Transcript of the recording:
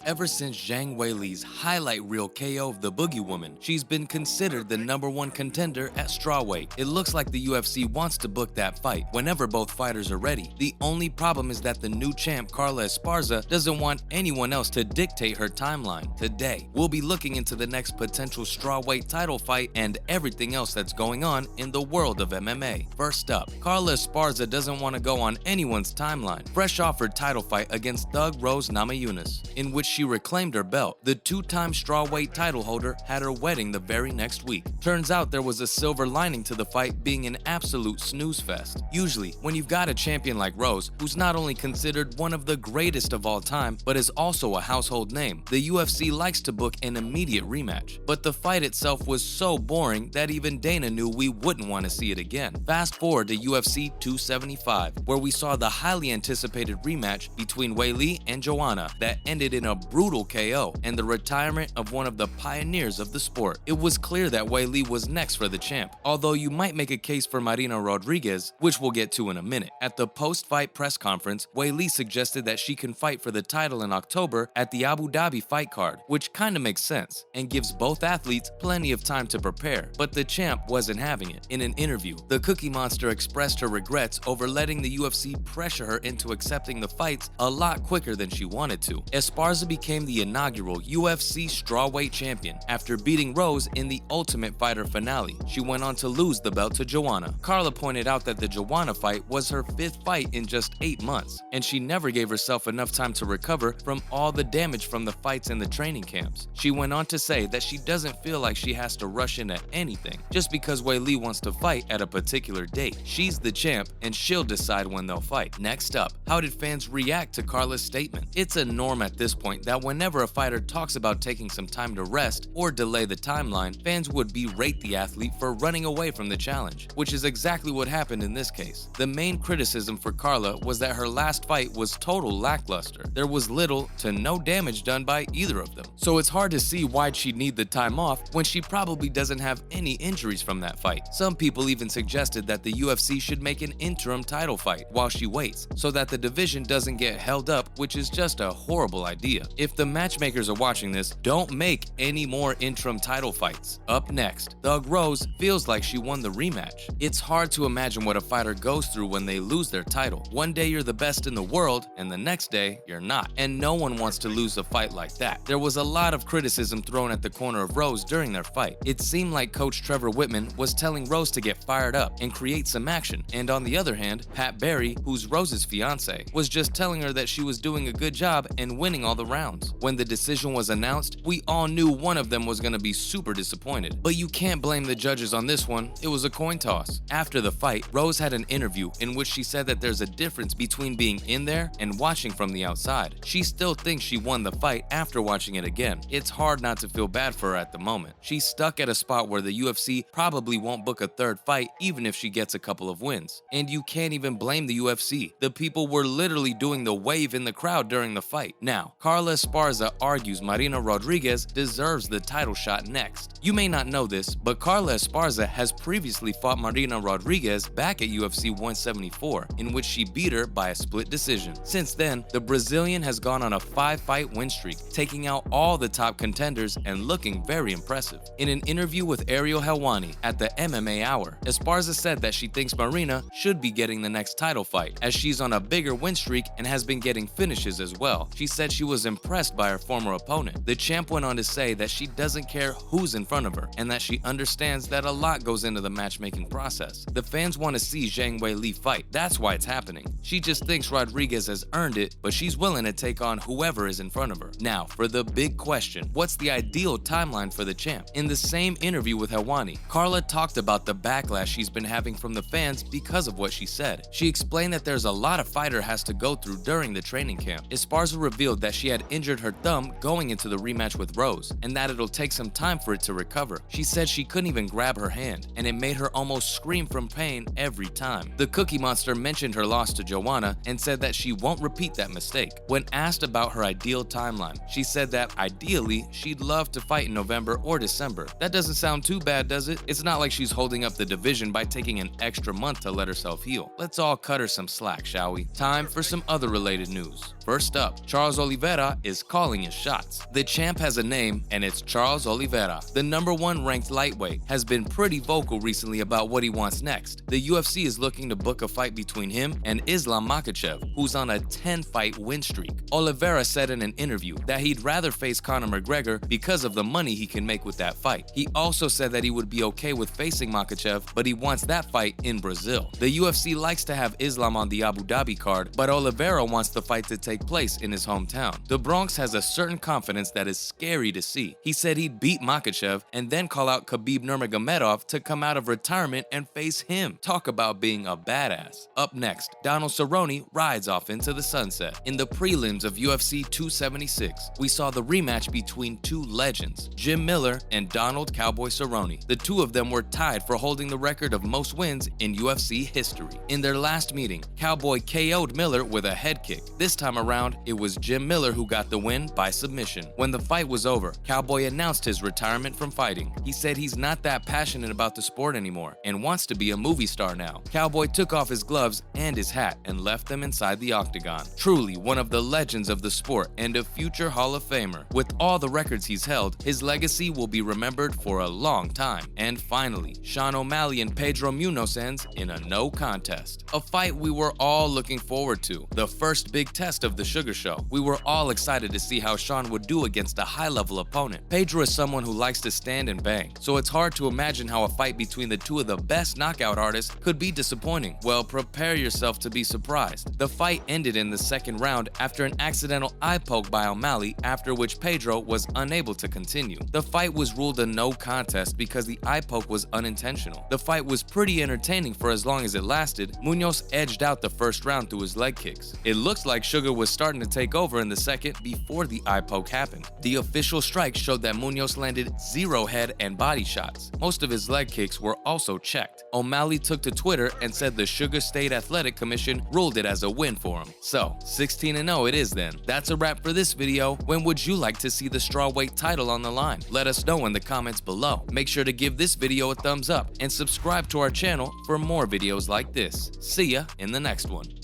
ever since Zhang Weili's highlight reel KO of the Boogie Woman, she's been considered the #1 contender at Strawweight. It looks like the UFC wants to book that fight whenever both fighters are ready. The only problem is that the new champ Carla Esparza doesn't want anyone else to dictate her timeline. Today, we'll be looking into the next potential Strawweight title fight and everything else that's going on in the world of MMA. First up, Carla Esparza doesn't want to go on anyone's timeline. Fresh off her title fight against Thug Rose Namajunas, in which she reclaimed her belt, the two-time Strawweight title holder had her wedding the very next week. Turns out there was a silver lining to the fight being an absolute snooze fest. Usually, when you've got a champion like Rose, who's not only considered one of the greatest of all time, but is also a household name, the UFC likes to book an immediate rematch. But the fight itself was so boring that even Dana knew we wouldn't want to see it again. Fast forward to UFC 275, where we saw the highly anticipated rematch between Weili and Joanna that ended in a brutal KO and the retirement of one of the pioneers of the sport. It was clear that Weili was next for the champ, although you might make a case for Marina Rodriguez, which we'll get to in a minute. At the post-fight press conference, Weili suggested that she can fight for the title in October at the Abu Dhabi fight card, which kinda makes sense and gives both athletes plenty of time to prepare, but the champ wasn't having it. In an interview, the Cookie Monster expressed her regrets over letting the UFC pressure her into accepting the fights a lot quicker than she wanted to. Esparza became the inaugural UFC Strawweight champion after beating Rose in the Ultimate Fighter finale. She went on to lose the belt to Joanna. Carla pointed out that the Joanna fight was her 5th fight in just 8 months, and she never gave herself enough time to recover from all the damage from the fights and the training camps. She went on to say that she doesn't feel like she has to rush into anything just because Weili wants to fight at a particular date. She's the champ, and she'll decide when they'll fight. Next up, how did fans react to Carla's statement? It's a norm at this point that whenever a fighter talks about taking some time to rest or delay the timeline, fans would berate the athlete for running away from the challenge, which is exactly what happened in this case. The main criticism for Carla was that her last fight was total lackluster. There was little to no damage done by either of them, so it's hard to see why she'd need the time off when she probably doesn't have any injuries from that fight. Some people even suggested that the UFC should make an interim title fight while she waits, so that the division doesn't get held up, which is just a horrible idea. If the matchmakers are watching this, don't make any more interim title fights. Up next, Thug Rose feels like she won the rematch. It's hard to imagine what a fighter goes through when they lose their title. One day you're the best in the world, and the next day you're not. And no one wants to lose a fight like that. There was a lot of criticism thrown at the corner of Rose during their fight. It seemed like Coach Trevor Whitman was telling Rose to get fired up and create some action. And on the other hand, Pat Barry, who's Rose's fiance, was just telling her that she was doing a good job and winning all the rounds. When the decision was announced, we all knew one of them was going to be super disappointed. But you can't blame the judges on this one. It was a coin toss. After the fight, Rose had an interview in which she said that there's a difference between being in there and watching from the outside. She still thinks she won the fight after watching it again. It's hard not to feel bad for her at the moment. She's stuck at a spot where the UFC probably won't book a third fight even if she gets a couple of wins. And you can't even blame the UFC. The people were literally doing the wave in the crowd during the fight. Now, Carla Esparza argues Marina Rodriguez deserves the title shot next. You may not know this, but Carla Esparza has previously fought Marina Rodriguez back at UFC 174, in which she beat her by a split decision. Since then, the Brazilian has gone on a 5-fight win streak, taking out all the top contenders and looking very impressive. In an interview with Ariel Helwani at the MMA Hour, Esparza said that she thinks Marina should be getting the next title fight, as she's on a bigger win streak and has been getting finishes as well. She said she was impressed by her former opponent. The champ went on to say that she doesn't care who's in front of her and that she understands that a lot goes into the matchmaking process. The fans want to see Zhang Weili fight. That's why it's happening. She just thinks Rodriguez has earned it, but she's willing to take on whoever is in front of her. Now, for the big question, what's the ideal timeline for the champ? In the same interview with Helwani, Carla talked about the backlash she's been having from the fans because of what she said. She explained that there's a lot a fighter has to go through during the training camp. Esparza revealed that she had injured her thumb going into the rematch with Rose, and that it'll take some time for it to recover. She said she couldn't even grab her hand, and it made her almost scream from pain every time. The Cookie Monster mentioned her loss to Joanna and said that she won't repeat that mistake. When asked about her ideal timeline, she said that ideally she'd love to fight in November or December. That doesn't sound too bad, does it? It's not like she's holding up the division by taking an extra month to let herself heal. Let's all cut her some slack, shall we? Time for some other related news. First up, Charles Oliveira is calling his shots. The champ has a name, and it's Charles Oliveira. The #1 ranked lightweight has been pretty vocal recently about what he wants next. The UFC is looking to book a fight between him and Islam Makhachev, who's on a 10-fight win streak. Oliveira said in an interview that he'd rather face Conor McGregor because of the money he can make with that fight. He also said that he would be okay with facing Makhachev, but he wants that fight in Brazil. The UFC likes to have Islam on the Abu Dhabi card, but Oliveira wants the fight to take place in his hometown. The Bronx has a certain confidence that is scary to see. He said he'd beat Makhachev and then call out Khabib Nurmagomedov to come out of retirement and face him. Talk about being a badass. Up next, Donald Cerrone rides off into the sunset. In the prelims of UFC 276, we saw the rematch between two legends, Jim Miller and Donald Cowboy Cerrone. The two of them were tied for holding the record of most wins in UFC history. In their last meeting, Cowboy KO'd Miller with a head kick. This time around, it was Jim Miller who got the win by submission. When the fight was over, Cowboy announced his retirement from fighting. He said he's not that passionate about the sport anymore and wants to be a movie star now. Cowboy took off his gloves and his hat and left them inside the octagon. Truly one of the legends of the sport and a future Hall of Famer. With all the records he's held, his legacy will be remembered for a long time. And finally, Sean O'Malley and Pedro Munoz ends in a no contest. A fight we were all looking forward to. The first big test of the Sugar Show. We were all excited to see how Sean would do against a high-level opponent. Pedro is someone who likes to stand and bang, so it's hard to imagine how a fight between the two of the best knockout artists could be disappointing. Well, prepare yourself to be surprised. The fight ended in the second round after an accidental eye poke by O'Malley, after which Pedro was unable to continue. The fight was ruled a no contest because the eye poke was unintentional. The fight was pretty entertaining for as long as it lasted. Munoz edged out the first round through his leg kicks. It looks like Sugar was starting to take over in the second before the eye poke happened. The official strike showed that Munoz landed 0 head and body shots. Most of his leg kicks were also checked. O'Malley took to Twitter and said the Sugar State Athletic Commission ruled it as a win for him. So, 16-0 it is then. That's a wrap for this video. When would you like to see the strawweight title on the line? Let us know in the comments below. Make sure to give this video a thumbs up and subscribe to our channel for more videos like this. See ya in the next one.